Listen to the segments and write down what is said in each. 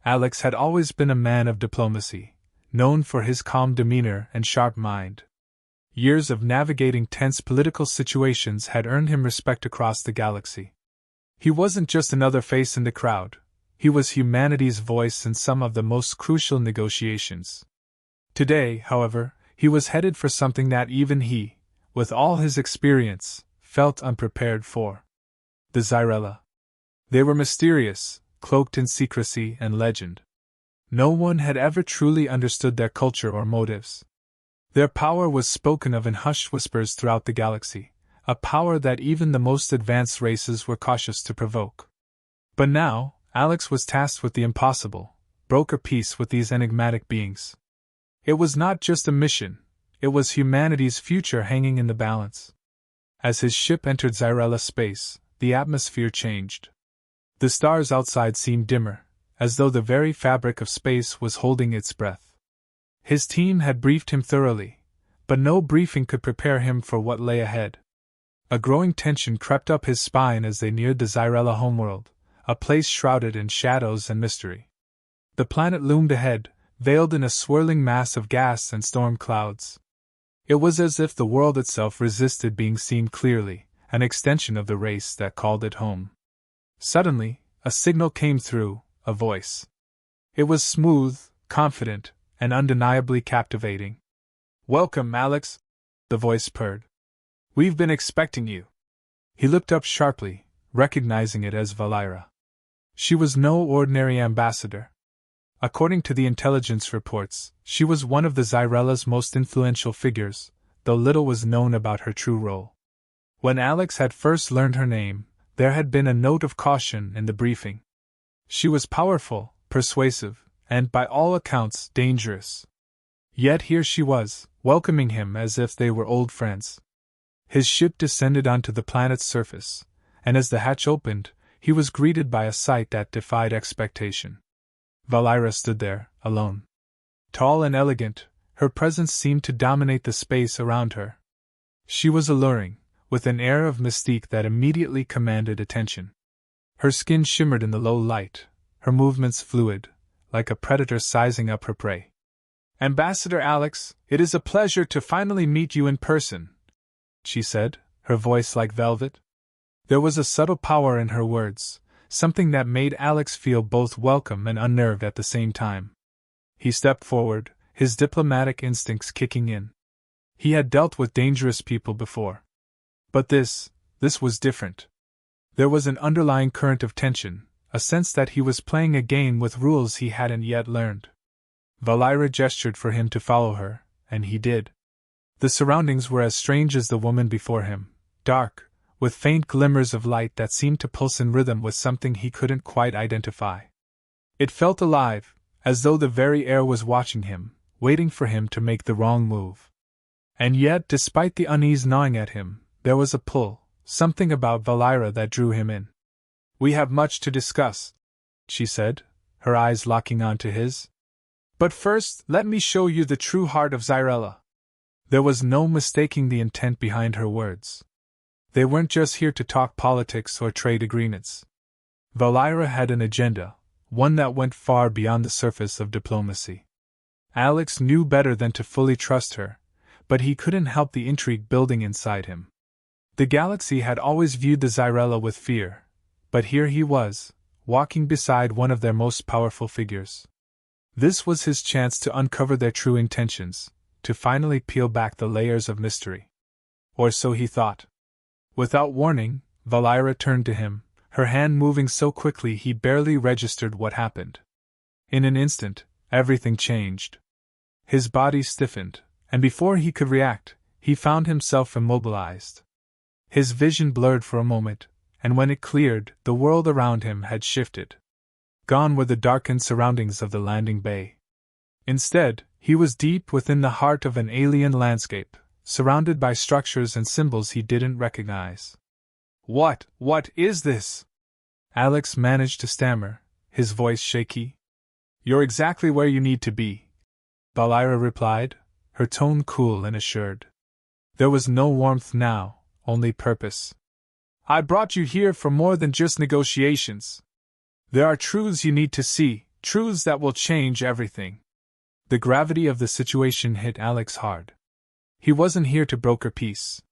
Alex had always been a man of diplomacy, known for his calm demeanor and sharp mind. Years of navigating tense political situations had earned him respect across the galaxy. He wasn't just another face in the crowd, he was humanity's voice in some of the most crucial negotiations. Today, however, he was headed for something that even he, with all his experience, felt unprepared for. The Xyrella. They were mysterious, cloaked in secrecy and legend. No one had ever truly understood their culture or motives. Their power was spoken of in hushed whispers throughout the galaxy, a power that even the most advanced races were cautious to provoke. But now, Alex was tasked with the impossible, broker peace with these enigmatic beings. It was not just a mission, it was humanity's future hanging in the balance. As his ship entered Xyrella space, the atmosphere changed. The stars outside seemed dimmer, as though the very fabric of space was holding its breath. His team had briefed him thoroughly, but no briefing could prepare him for what lay ahead. A growing tension crept up his spine as they neared the Xyrella homeworld, a place shrouded in shadows and mystery. The planet loomed ahead, veiled in a swirling mass of gas and storm clouds. It was as if the world itself resisted being seen clearly, an extension of the race that called it home. Suddenly, a signal came through, a voice. It was smooth, confident, and undeniably captivating. "Welcome, Alex," the voice purred. "We've been expecting you." He looked up sharply, recognizing it as Valira. She was no ordinary ambassador. According to the intelligence reports, she was one of the Xyrella's most influential figures, though little was known about her true role. When Alex had first learned her name, there had been a note of caution in the briefing. She was powerful, persuasive, and by all accounts dangerous. Yet here she was, welcoming him as if they were old friends. His ship descended onto the planet's surface, and as the hatch opened, he was greeted by a sight that defied expectation. Valira stood there, alone. Tall and elegant, her presence seemed to dominate the space around her. She was alluring, with an air of mystique that immediately commanded attention. Her skin shimmered in the low light, her movements fluid, like a predator sizing up her prey. "Ambassador Alex, it is a pleasure to finally meet you in person," she said, her voice like velvet. There was a subtle power in her words, something that made Alex feel both welcome and unnerved at the same time. He stepped forward, his diplomatic instincts kicking in. He had dealt with dangerous people before. But this was different. There was an underlying current of tension, a sense that he was playing a game with rules he hadn't yet learned. Valira gestured for him to follow her, and he did. The surroundings were as strange as the woman before him, dark, with faint glimmers of light that seemed to pulse in rhythm with something he couldn't quite identify. It felt alive, as though the very air was watching him, waiting for him to make the wrong move. And yet, despite the unease gnawing at him, there was a pull, something about Valira that drew him in. "We have much to discuss," she said, her eyes locking onto his. "But first, let me show you the true heart of Xyrella." There was no mistaking the intent behind her words. They weren't just here to talk politics or trade agreements. Valira had an agenda, one that went far beyond the surface of diplomacy. Alex knew better than to fully trust her, but he couldn't help the intrigue building inside him. The galaxy had always viewed the Xyrella with fear, but here he was, walking beside one of their most powerful figures. This was his chance to uncover their true intentions, to finally peel back the layers of mystery. Or so he thought. Without warning, Valira turned to him, her hand moving so quickly he barely registered what happened. In an instant, everything changed. His body stiffened, and before he could react, he found himself immobilized. His vision blurred for a moment, and when it cleared, the world around him had shifted. Gone were the darkened surroundings of the landing bay. Instead, he was deep within the heart of an alien landscape, surrounded by structures and symbols he didn't recognize. What is this?" Alex managed to stammer, his voice shaky. "You're exactly where you need to be," Valira replied, her tone cool and assured. There was no warmth now, only purpose. "I brought you here for more than just negotiations. There are truths you need to see, Truths that will change everything. The gravity of the situation hit Alex hard. He wasn't here to broker peace.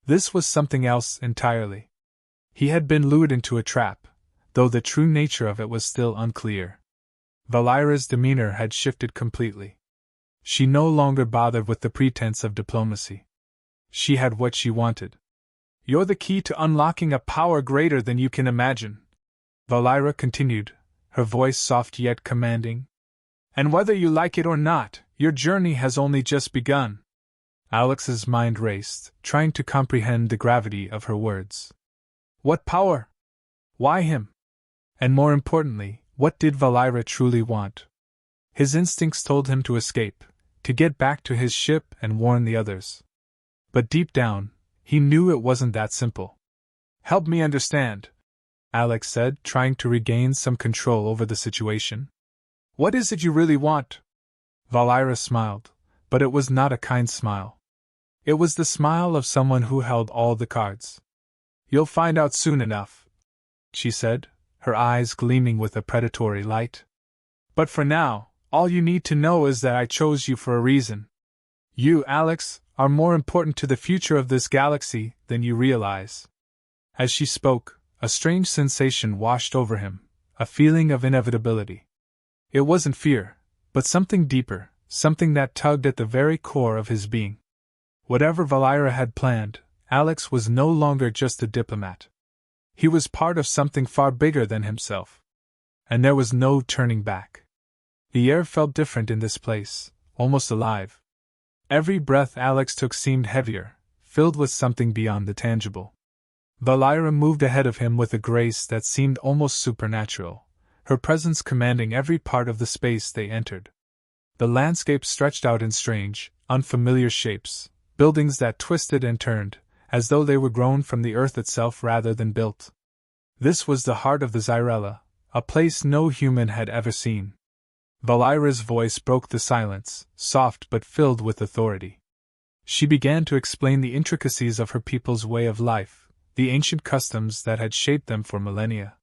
This was something else entirely. He had been lured into a trap, though the true nature of it was still unclear. Valira's demeanor had shifted completely. She no longer bothered with the pretense of diplomacy. She had what she wanted. "You're the key to unlocking a power greater than you can imagine," Valira continued, her voice soft yet commanding. "And whether you like it or not, your journey has only just begun." Alex's mind raced, trying to comprehend the gravity of her words. What power? Why him? And more importantly, what did Valira truly want? His instincts told him to escape, to get back to his ship and warn the others. But deep down, he knew it wasn't that simple. "Help me understand," Alex said, trying to regain some control over the situation. "What is it you really want?" Valira smiled, but it was not a kind smile. It was the smile of someone who held all the cards. "You'll find out soon enough," she said, her eyes gleaming with a predatory light. "But for now, all you need to know is that I chose you for a reason. You, Alex, are more important to the future of this galaxy than you realize." As she spoke, a strange sensation washed over him, a feeling of inevitability. It wasn't fear, but something deeper, something that tugged at the very core of his being. Whatever Valira had planned, Alex was no longer just a diplomat. He was part of something far bigger than himself. And there was no turning back. The air felt different in this place, almost alive. Every breath Alex took seemed heavier, filled with something beyond the tangible. Valira moved ahead of him with a grace that seemed almost supernatural, her presence commanding every part of the space they entered. The landscape stretched out in strange, unfamiliar shapes, buildings that twisted and turned, as though they were grown from the earth itself rather than built. This was the heart of the Zyrella, a place no human had ever seen. Valira's voice broke the silence, soft but filled with authority. She began to explain the intricacies of her people's way of life, the ancient customs that had shaped them for millennia.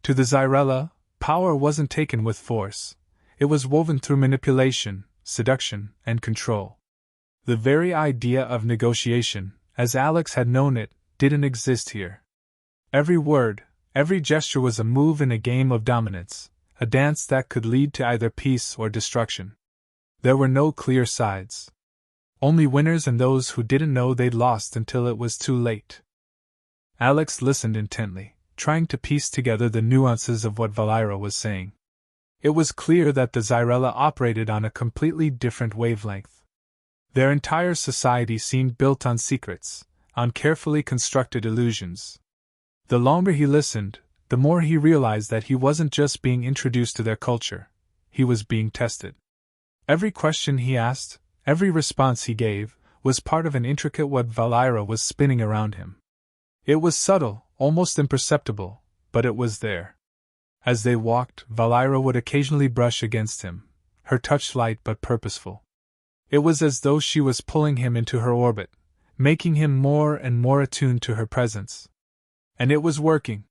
To the Zyrella, power wasn't taken with force. It was woven through manipulation, seduction, and control. The very idea of negotiation, as Alex had known it, didn't exist here. Every word, every gesture was a move in a game of dominance, a dance that could lead to either peace or destruction. There were no clear sides. Only winners and those who didn't know they'd lost until it was too late. Alex listened intently, trying to piece together the nuances of what Valira was saying. It was clear that the Zyrella operated on a completely different wavelength. Their entire society seemed built on secrets, on carefully constructed illusions. The longer he listened, the more he realized that he wasn't just being introduced to their culture, he was being tested. Every question he asked, every response he gave, was part of an intricate web Valira was spinning around him. It was subtle, almost imperceptible, but it was there. As they walked, Valira would occasionally brush against him, her touch light but purposeful. It was as though she was pulling him into her orbit, making him more and more attuned to her presence. And it was working.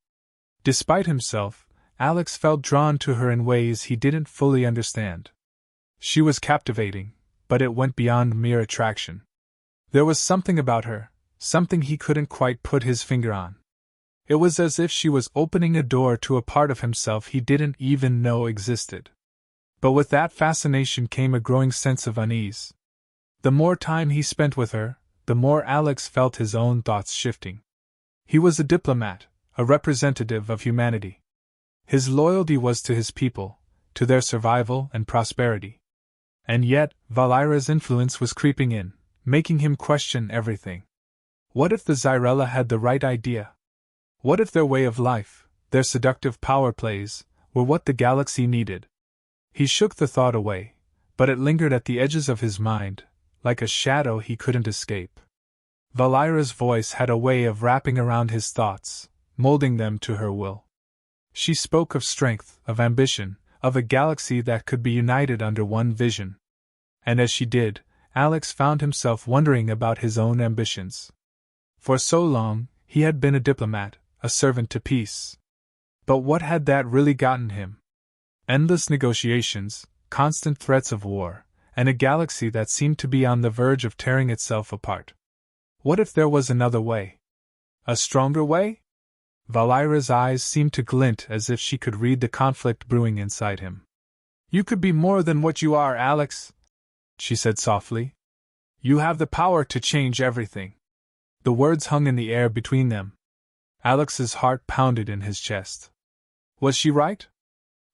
Despite himself, Alex felt drawn to her in ways he didn't fully understand. She was captivating, but it went beyond mere attraction. There was something about her, something he couldn't quite put his finger on. It was as if she was opening a door to a part of himself he didn't even know existed. But with that fascination came a growing sense of unease. The more time he spent with her, the more Alex felt his own thoughts shifting. He was a diplomat, a representative of humanity. His loyalty was to his people, to their survival and prosperity. And yet, Valira's influence was creeping in, making him question everything. What if the Zyrella had the right idea? What if their way of life, their seductive power plays, were what the galaxy needed? He shook the thought away, but it lingered at the edges of his mind, like a shadow he couldn't escape. Valira's voice had a way of wrapping around his thoughts, molding them to her will. She spoke of strength, of ambition, of a galaxy that could be united under one vision. And as she did, Alex found himself wondering about his own ambitions. For so long, he had been a diplomat, a servant to peace. But what had that really gotten him? Endless negotiations, constant threats of war, and a galaxy that seemed to be on the verge of tearing itself apart. What if there was another way? A stronger way? Valira's eyes seemed to glint as if she could read the conflict brewing inside him. You could be more than what you are, Alex, she said softly. You have the power to change everything. The words hung in the air between them. Alex's heart pounded in his chest. Was she right?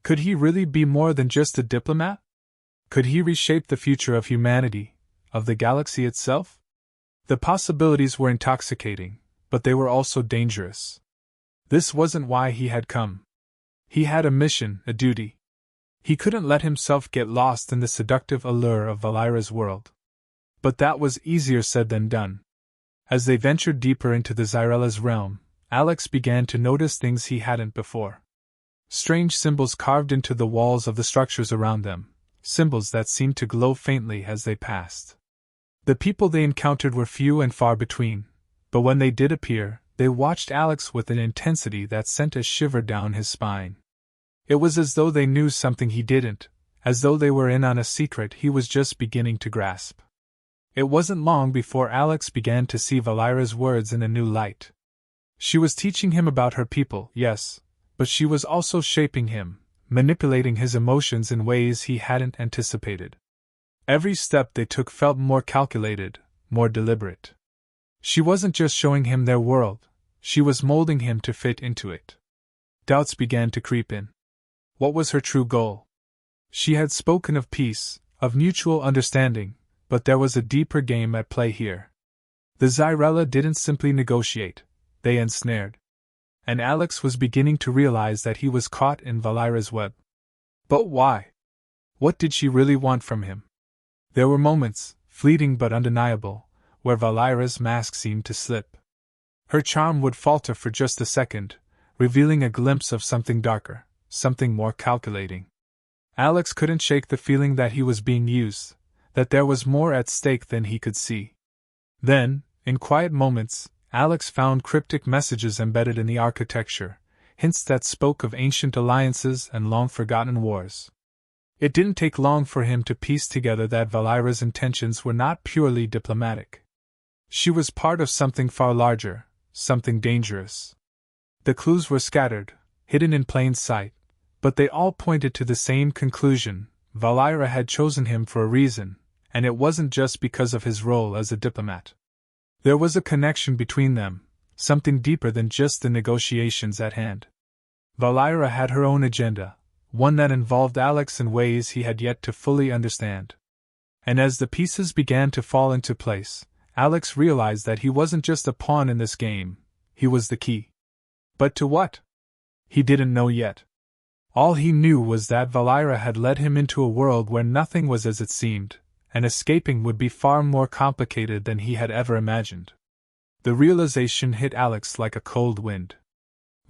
Could he really be more than just a diplomat? Could he reshape the future of humanity, of the galaxy itself? The possibilities were intoxicating, but they were also dangerous. This wasn't why he had come. He had a mission, a duty. He couldn't let himself get lost in the seductive allure of Valira's world. But that was easier said than done. As they ventured deeper into the Zyrella's realm, Alex began to notice things he hadn't before. Strange symbols carved into the walls of the structures around them, symbols that seemed to glow faintly as they passed. The people they encountered were few and far between, but when they did appear, they watched Alex with an intensity that sent a shiver down his spine. It was as though they knew something he didn't, as though they were in on a secret he was just beginning to grasp. It wasn't long before Alex began to see Valira's words in a new light. She was teaching him about her people, yes, but she was also shaping him, manipulating his emotions in ways he hadn't anticipated. Every step they took felt more calculated, more deliberate. She wasn't just showing him their world, she was molding him to fit into it. Doubts began to creep in. What was her true goal? She had spoken of peace, of mutual understanding, but there was a deeper game at play here. The Zyrella didn't simply negotiate, they ensnared. And Alex was beginning to realize that he was caught in Valira's web. But why? What did she really want from him? There were moments, fleeting but undeniable, where Valira's mask seemed to slip. Her charm would falter for just a second, revealing a glimpse of something darker, something more calculating. Alex couldn't shake the feeling that he was being used, that there was more at stake than he could see. Then, in quiet moments, Alex found cryptic messages embedded in the architecture, hints that spoke of ancient alliances and long-forgotten wars. It didn't take long for him to piece together that Valira's intentions were not purely diplomatic. She was part of something far larger, something dangerous. The clues were scattered, hidden in plain sight, but they all pointed to the same conclusion: Valira had chosen him for a reason, and it wasn't just because of his role as a diplomat. There was a connection between them, something deeper than just the negotiations at hand. Valira had her own agenda, one that involved Alex in ways he had yet to fully understand. And as the pieces began to fall into place, Alex realized that he wasn't just a pawn in this game, he was the key. But to what? He didn't know yet. All he knew was that Valira had led him into a world where nothing was as it seemed, and escaping would be far more complicated than he had ever imagined. The realization hit Alex like a cold wind.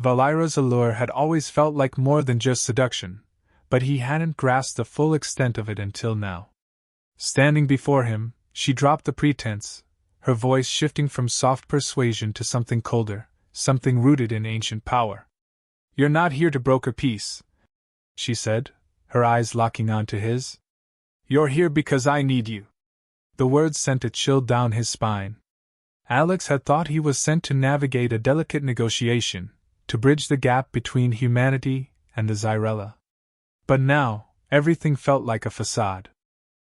Valira's allure had always felt like more than just seduction, but he hadn't grasped the full extent of it until now. Standing before him, she dropped the pretense, her voice shifting from soft persuasion to something colder, something rooted in ancient power. "You're not here to broker peace," she said, her eyes locking onto his. "You're here because I need you." The words sent a chill down his spine. Alex had thought he was sent to navigate a delicate negotiation, to bridge the gap between humanity and the Zyrella. But now, everything felt like a facade.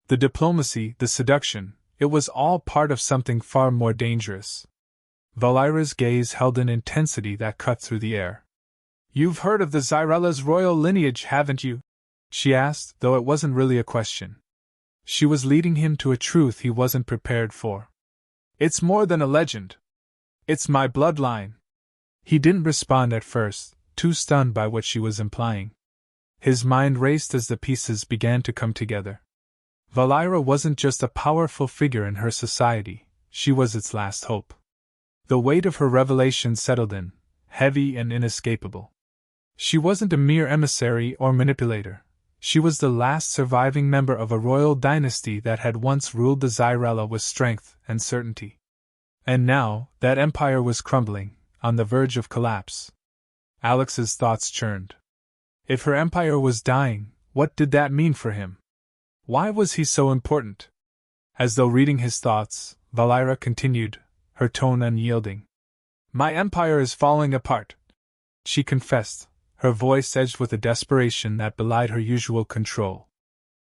The diplomacy, the seduction, it was all part of something far more dangerous. Valira's gaze held an intensity that cut through the air. "You've heard of the Zyrella's royal lineage, haven't you?" she asked, though it wasn't really a question. She was leading him to a truth he wasn't prepared for. "It's more than a legend. It's my bloodline." He didn't respond at first, too stunned by what she was implying. His mind raced as the pieces began to come together. Valira wasn't just a powerful figure in her society, she was its last hope. The weight of her revelation settled in, heavy and inescapable. She wasn't a mere emissary or manipulator. She was the last surviving member of a royal dynasty that had once ruled the Zyrella with strength and certainty. And now, that empire was crumbling, on the verge of collapse. Alex's thoughts churned. If her empire was dying, what did that mean for him? Why was he so important? As though reading his thoughts, Valira continued, her tone unyielding. My empire is falling apart, she confessed, her voice edged with a desperation that belied her usual control.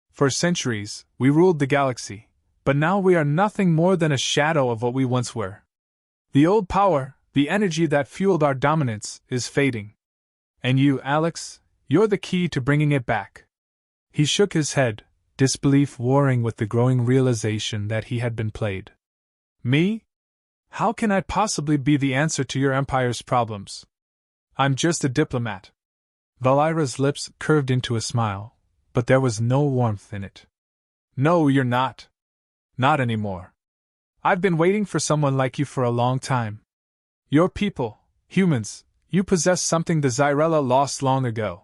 For centuries, we ruled the galaxy, but now we are nothing more than a shadow of what we once were. The old power, the energy that fueled our dominance, is fading. And you, Alex, you're the key to bringing it back. He shook his head, disbelief warring with the growing realization that he had been played. Me? How can I possibly be the answer to your empire's problems? I'm just a diplomat. Valira's lips curved into a smile, but there was no warmth in it. No, you're not. Not anymore. I've been waiting for someone like you for a long time. Your people, humans, you possess something the Xyrella lost long ago.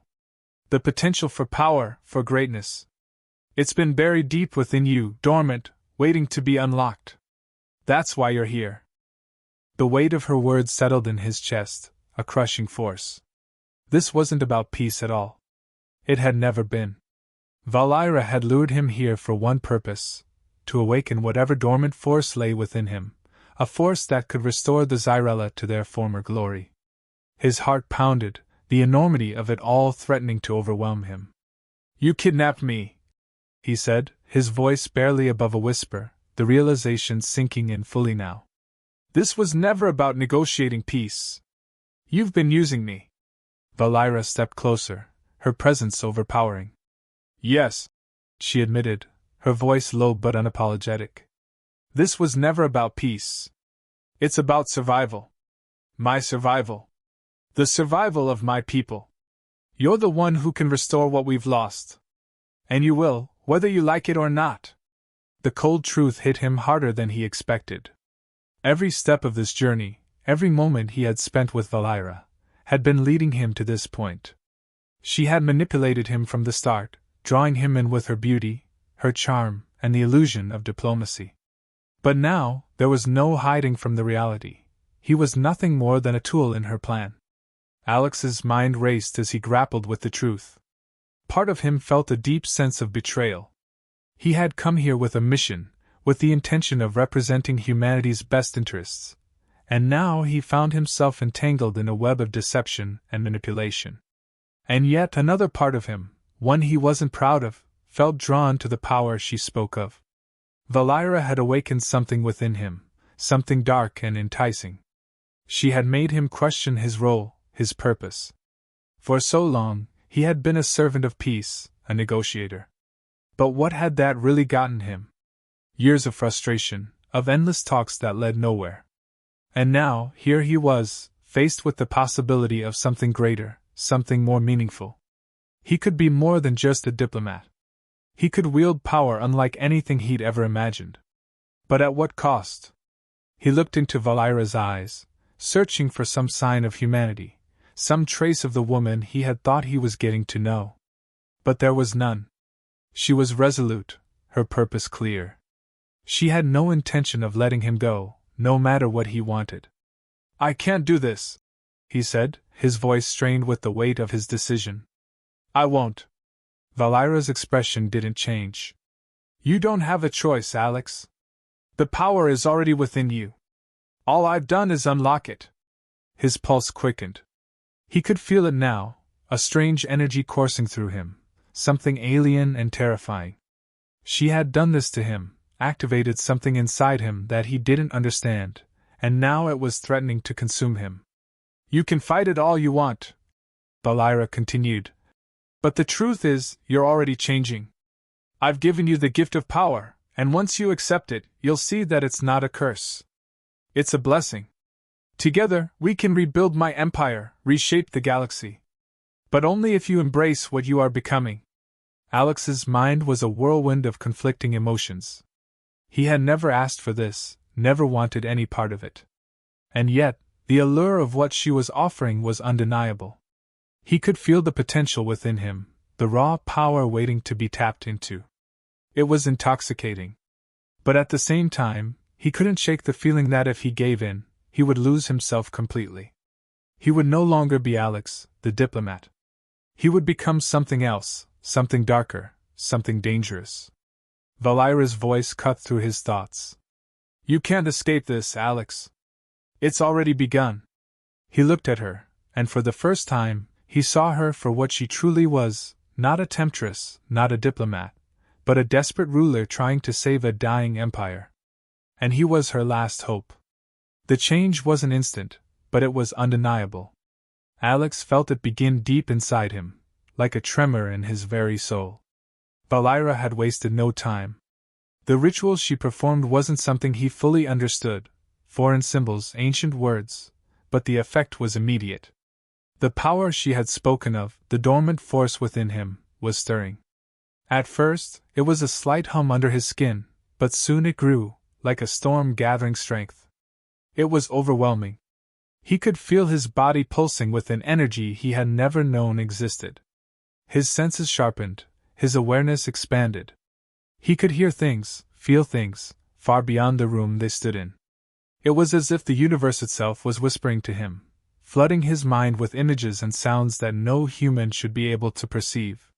The potential for power, for greatness. It's been buried deep within you, dormant, waiting to be unlocked. That's why you're here. The weight of her words settled in his chest, a crushing force. This wasn't about peace at all. It had never been. Valira had lured him here for one purpose, to awaken whatever dormant force lay within him, a force that could restore the Xyrella to their former glory. His heart pounded, the enormity of it all threatening to overwhelm him. You kidnapped me, he said, his voice barely above a whisper, the realization sinking in fully now. This was never about negotiating peace. You've been using me. Valira stepped closer, her presence overpowering. Yes, she admitted, her voice low but unapologetic. This was never about peace. It's about survival. My survival. The survival of my people. You're the one who can restore what we've lost. And you will, whether you like it or not. The cold truth hit him harder than he expected. Every step of this journey, every moment he had spent with Valira, had been leading him to this point. She had manipulated him from the start, drawing him in with her beauty, her charm, and the illusion of diplomacy. But now, there was no hiding from the reality. He was nothing more than a tool in her plan. Alex's mind raced as he grappled with the truth. Part of him felt a deep sense of betrayal. He had come here with a mission, with the intention of representing humanity's best interests, and now he found himself entangled in a web of deception and manipulation. And yet another part of him, one he wasn't proud of, felt drawn to the power she spoke of. Valira had awakened something within him, something dark and enticing. She had made him question his role, his purpose. For so long, he had been a servant of peace, a negotiator. But what had that really gotten him? Years of frustration, of endless talks that led nowhere. And now, here he was, faced with the possibility of something greater, something more meaningful. He could be more than just a diplomat. He could wield power unlike anything he'd ever imagined. But at what cost? He looked into Valira's eyes, searching for some sign of humanity, some trace of the woman he had thought he was getting to know. But there was none. She was resolute, her purpose clear. She had no intention of letting him go, no matter what he wanted. I can't do this, he said, his voice strained with the weight of his decision. I won't. Valira's expression didn't change. You don't have a choice, Alex. The power is already within you. All I've done is unlock it. His pulse quickened. He could feel it now, a strange energy coursing through him, something alien and terrifying. She had done this to him, activated something inside him that he didn't understand, and now it was threatening to consume him. You can fight it all you want, Valira continued. But the truth is, you're already changing. I've given you the gift of power, and once you accept it, you'll see that it's not a curse. It's a blessing. Together, we can rebuild my empire, reshape the galaxy. But only if you embrace what you are becoming. Alex's mind was a whirlwind of conflicting emotions. He had never asked for this, never wanted any part of it. And yet, the allure of what she was offering was undeniable. He could feel the potential within him, the raw power waiting to be tapped into. It was intoxicating. But at the same time, he couldn't shake the feeling that if he gave in, he would lose himself completely. He would no longer be Alex, the diplomat. He would become something else, something darker, something dangerous. Valira's voice cut through his thoughts. You can't escape this, Alex. It's already begun. He looked at her, and for the first time, he saw her for what she truly was, not a temptress, not a diplomat, but a desperate ruler trying to save a dying empire. And he was her last hope. The change wasn't instant, but it was undeniable. Alex felt it begin deep inside him, like a tremor in his very soul. Valira had wasted no time. The ritual she performed wasn't something he fully understood, foreign symbols, ancient words, but the effect was immediate. The power she had spoken of, the dormant force within him, was stirring. At first, it was a slight hum under his skin, but soon it grew, like a storm gathering strength. It was overwhelming. He could feel his body pulsing with an energy he had never known existed. His senses sharpened, his awareness expanded. He could hear things, feel things, far beyond the room they stood in. It was as if the universe itself was whispering to him, flooding his mind with images and sounds that no human should be able to perceive.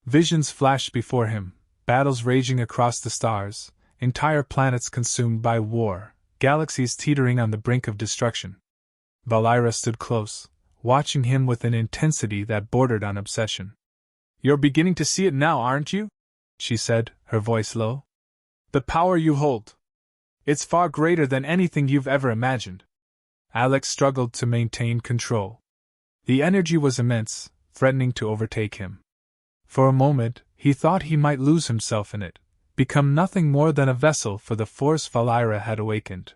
Visions flashed before him, battles raging across the stars, entire planets consumed by war, galaxies teetering on the brink of destruction. Valira stood close, watching him with an intensity that bordered on obsession. You're beginning to see it now, aren't you? She said, her voice low. The power you hold. It's far greater than anything you've ever imagined. Alex struggled to maintain control. The energy was immense, threatening to overtake him. For a moment, he thought he might lose himself in it, become nothing more than a vessel for the force Valira had awakened.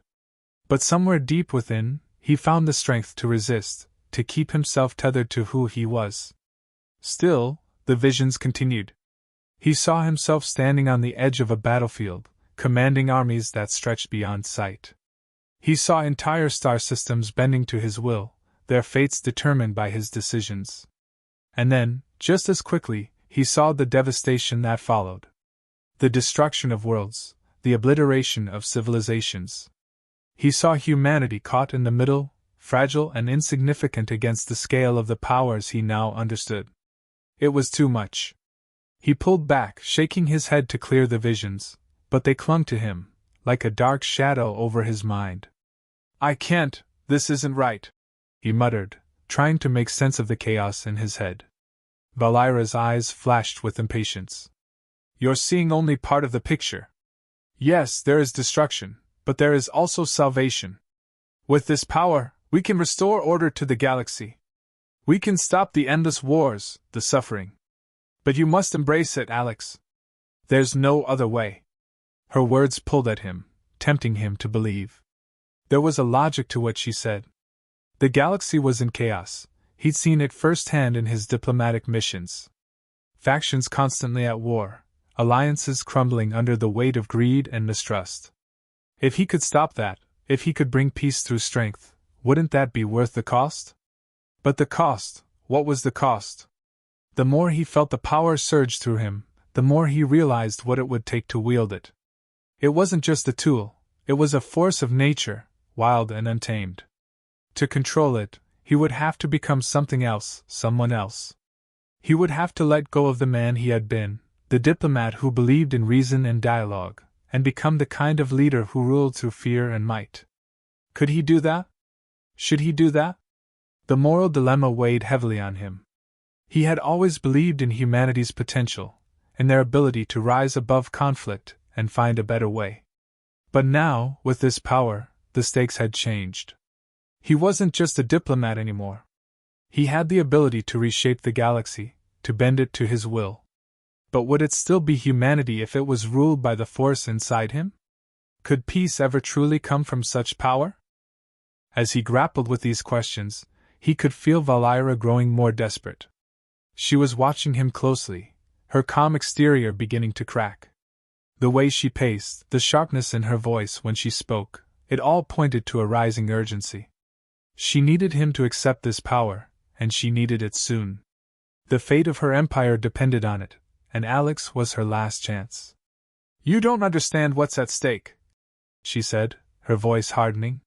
But somewhere deep within, he found the strength to resist, to keep himself tethered to who he was. Still, the visions continued. He saw himself standing on the edge of a battlefield, commanding armies that stretched beyond sight. He saw entire star systems bending to his will, their fates determined by his decisions. And then, just as quickly, he saw the devastation that followed. The destruction of worlds, the obliteration of civilizations. He saw humanity caught in the middle, fragile and insignificant against the scale of the powers he now understood. It was too much. He pulled back, shaking his head to clear the visions, but they clung to him, like a dark shadow over his mind. I can't, this isn't right, he muttered, trying to make sense of the chaos in his head. Valira's eyes flashed with impatience. You're seeing only part of the picture. Yes, there is destruction, but there is also salvation. With this power, we can restore order to the galaxy. We can stop the endless wars, the suffering. But you must embrace it, Alex. There's no other way. Her words pulled at him, tempting him to believe. There was a logic to what she said. The galaxy was in chaos. He'd seen it firsthand in his diplomatic missions. Factions constantly at war, alliances crumbling under the weight of greed and mistrust. If he could stop that, if he could bring peace through strength, wouldn't that be worth the cost? But the cost, what was the cost? The more he felt the power surge through him, the more he realized what it would take to wield it. It wasn't just a tool, it was a force of nature, wild and untamed. To control it, he would have to become something else, someone else. He would have to let go of the man he had been, the diplomat who believed in reason and dialogue, and become the kind of leader who ruled through fear and might. Could he do that? Should he do that? The moral dilemma weighed heavily on him. He had always believed in humanity's potential, in their ability to rise above conflict and find a better way. But now, with this power, the stakes had changed. He wasn't just a diplomat anymore. He had the ability to reshape the galaxy, to bend it to his will. But would it still be humanity if it was ruled by the force inside him? Could peace ever truly come from such power? As he grappled with these questions, he could feel Valira growing more desperate. She was watching him closely, her calm exterior beginning to crack. The way she paced, the sharpness in her voice when she spoke, it all pointed to a rising urgency. She needed him to accept this power, and she needed it soon. The fate of her empire depended on it, and Alex was her last chance. You don't understand what's at stake, she said, her voice hardening.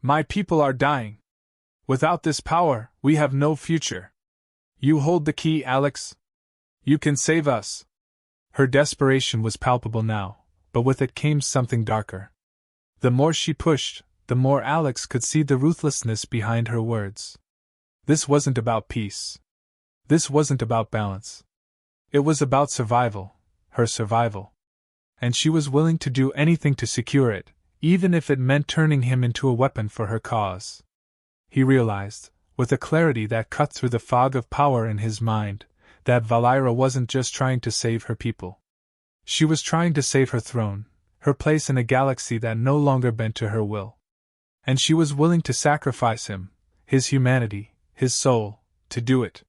My people are dying. Without this power, we have no future. You hold the key, Alex. You can save us. Her desperation was palpable now, but with it came something darker. The more she pushed, the more Alex could see the ruthlessness behind her words. This wasn't about peace. This wasn't about balance. It was about survival, her survival. And she was willing to do anything to secure it, even if it meant turning him into a weapon for her cause. He realized, with a clarity that cut through the fog of power in his mind, that Valira wasn't just trying to save her people. She was trying to save her throne, her place in a galaxy that no longer bent to her will. And she was willing to sacrifice him, his humanity, his soul, to do it.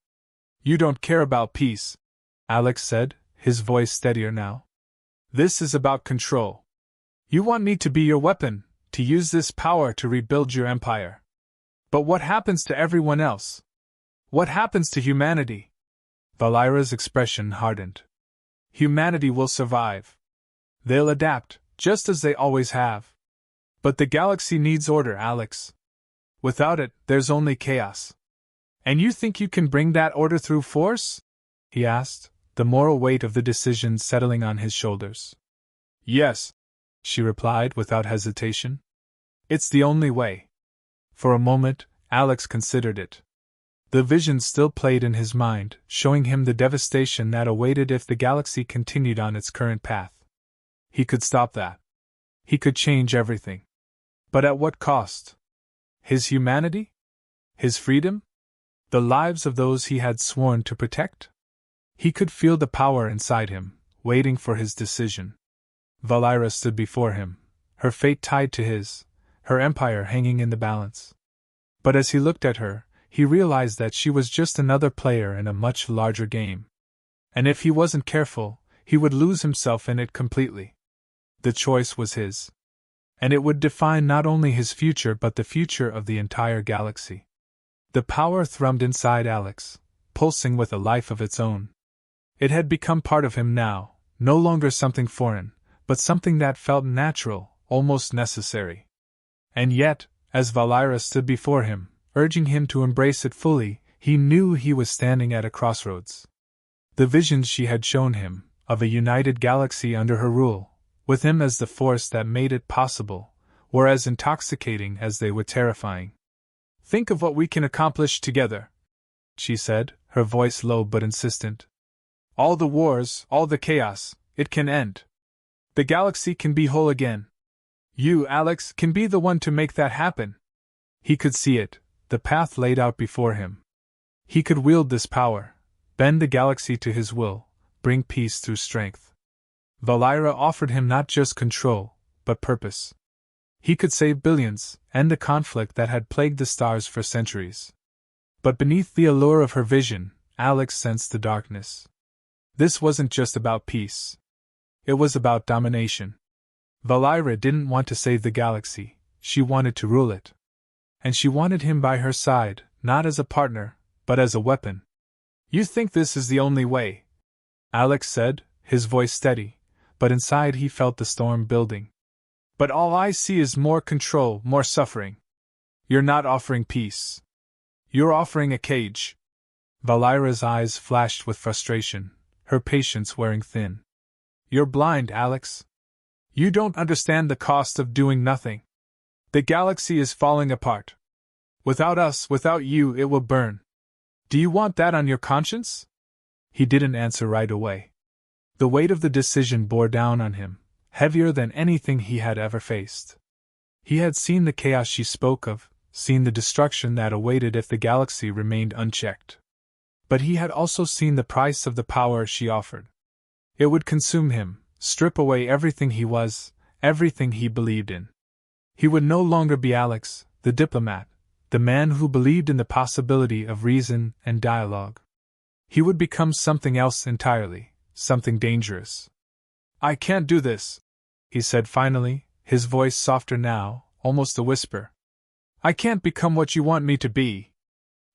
You don't care about peace, Alex said, his voice steadier now. This is about control. You want me to be your weapon, to use this power to rebuild your empire. But what happens to everyone else? What happens to humanity? Valira's expression hardened. Humanity will survive. They'll adapt, just as they always have. But the galaxy needs order, Alex. Without it, there's only chaos. And you think you can bring that order through force? He asked, the moral weight of the decision settling on his shoulders. Yes, she replied without hesitation. It's the only way. For a moment, Alex considered it. The vision still played in his mind, showing him the devastation that awaited if the galaxy continued on its current path. He could stop that. He could change everything. But at what cost? His humanity? His freedom? The lives of those he had sworn to protect? He could feel the power inside him, waiting for his decision. Valira stood before him, her fate tied to his, her empire hanging in the balance. But as he looked at her, he realized that she was just another player in a much larger game. And if he wasn't careful, he would lose himself in it completely. The choice was his. And it would define not only his future but the future of the entire galaxy. The power thrummed inside Alex, pulsing with a life of its own. It had become part of him now, no longer something foreign, but something that felt natural, almost necessary. And yet, as Valira stood before him, urging him to embrace it fully, he knew he was standing at a crossroads. The visions she had shown him, of a united galaxy under her rule, with him as the force that made it possible, were as intoxicating as they were terrifying. Think of what we can accomplish together, she said, her voice low but insistent. All the wars, all the chaos, it can end. The galaxy can be whole again. You, Alex, can be the one to make that happen. He could see it, the path laid out before him. He could wield this power, bend the galaxy to his will, bring peace through strength. Valira offered him not just control, but purpose. He could save billions, end the conflict that had plagued the stars for centuries. But beneath the allure of her vision, Alex sensed the darkness. This wasn't just about peace. It was about domination. Valira didn't want to save the galaxy, she wanted to rule it. And she wanted him by her side, not as a partner, but as a weapon. You think this is the only way? Alex said, his voice steady, but inside he felt the storm building. But all I see is more control, more suffering. You're not offering peace. You're offering a cage. Valira's eyes flashed with frustration, her patience wearing thin. You're blind, Alex. You don't understand the cost of doing nothing. The galaxy is falling apart. Without us, without you, it will burn. Do you want that on your conscience? He didn't answer right away. The weight of the decision bore down on him, heavier than anything he had ever faced. He had seen the chaos she spoke of, seen the destruction that awaited if the galaxy remained unchecked. But he had also seen the price of the power she offered. It would consume him, strip away everything he was, everything he believed in. He would no longer be Alex, the diplomat, the man who believed in the possibility of reason and dialogue. He would become something else entirely, something dangerous. I can't do this, he said finally, his voice softer now, almost a whisper. I can't become what you want me to be.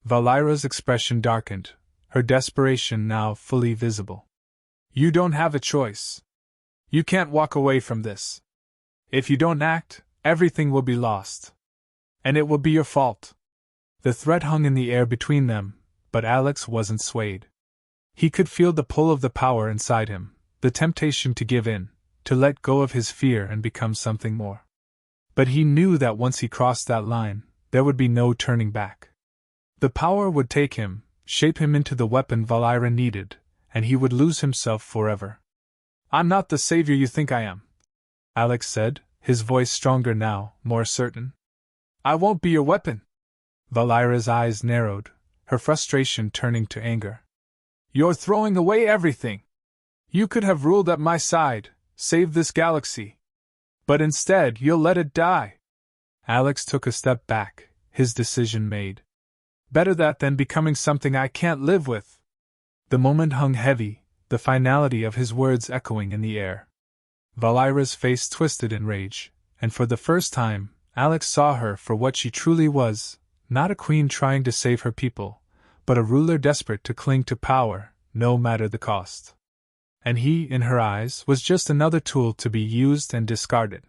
Valira's expression darkened, her desperation now fully visible. You don't have a choice. You can't walk away from this. If you don't act, everything will be lost. And it will be your fault. The threat hung in the air between them, but Alex wasn't swayed. He could feel the pull of the power inside him, the temptation to give in, to let go of his fear and become something more. But he knew that once he crossed that line, there would be no turning back. The power would take him, shape him into the weapon Valira needed, and he would lose himself forever. "I'm not the savior you think I am," Alex said, his voice stronger now, more certain. "I won't be your weapon." Valira's eyes narrowed, her frustration turning to anger. "You're throwing away everything. You could have ruled at my side, saved this galaxy. But instead, you'll let it die." Alex took a step back, his decision made. "Better that than becoming something I can't live with." The moment hung heavy, the finality of his words echoing in the air. Valira's face twisted in rage, and for the first time, Alex saw her for what she truly was, not a queen trying to save her people, but a ruler desperate to cling to power, no matter the cost. And he, in her eyes, was just another tool to be used and discarded.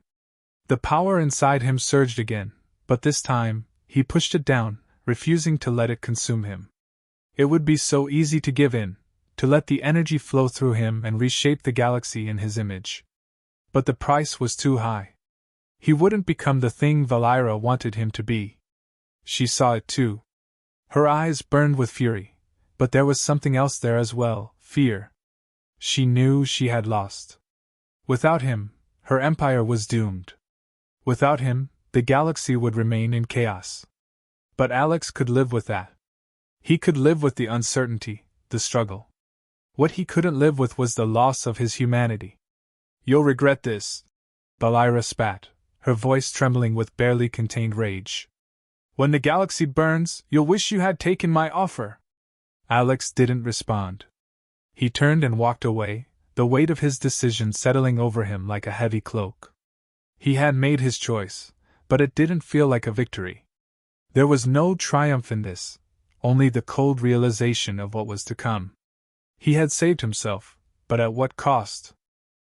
The power inside him surged again, but this time, he pushed it down, refusing to let it consume him. It would be so easy to give in, to let the energy flow through him and reshape the galaxy in his image. But the price was too high. He wouldn't become the thing Valira wanted him to be. She saw it too. Her eyes burned with fury, but there was something else there as well, fear. She knew she had lost. Without him, her empire was doomed. Without him, the galaxy would remain in chaos. But Alex could live with that. He could live with the uncertainty, the struggle. What he couldn't live with was the loss of his humanity. "You'll regret this," Valira spat, her voice trembling with barely contained rage. "When the galaxy burns, you'll wish you had taken my offer." Alex didn't respond. He turned and walked away, the weight of his decision settling over him like a heavy cloak. He had made his choice, but it didn't feel like a victory. There was no triumph in this, only the cold realization of what was to come. He had saved himself, but at what cost?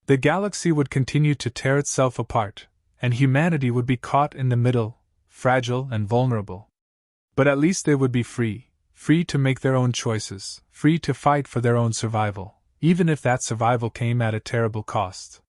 The galaxy would continue to tear itself apart, and humanity would be caught in the middle, fragile and vulnerable. But at least they would be free, free to make their own choices, free to fight for their own survival, even if that survival came at a terrible cost.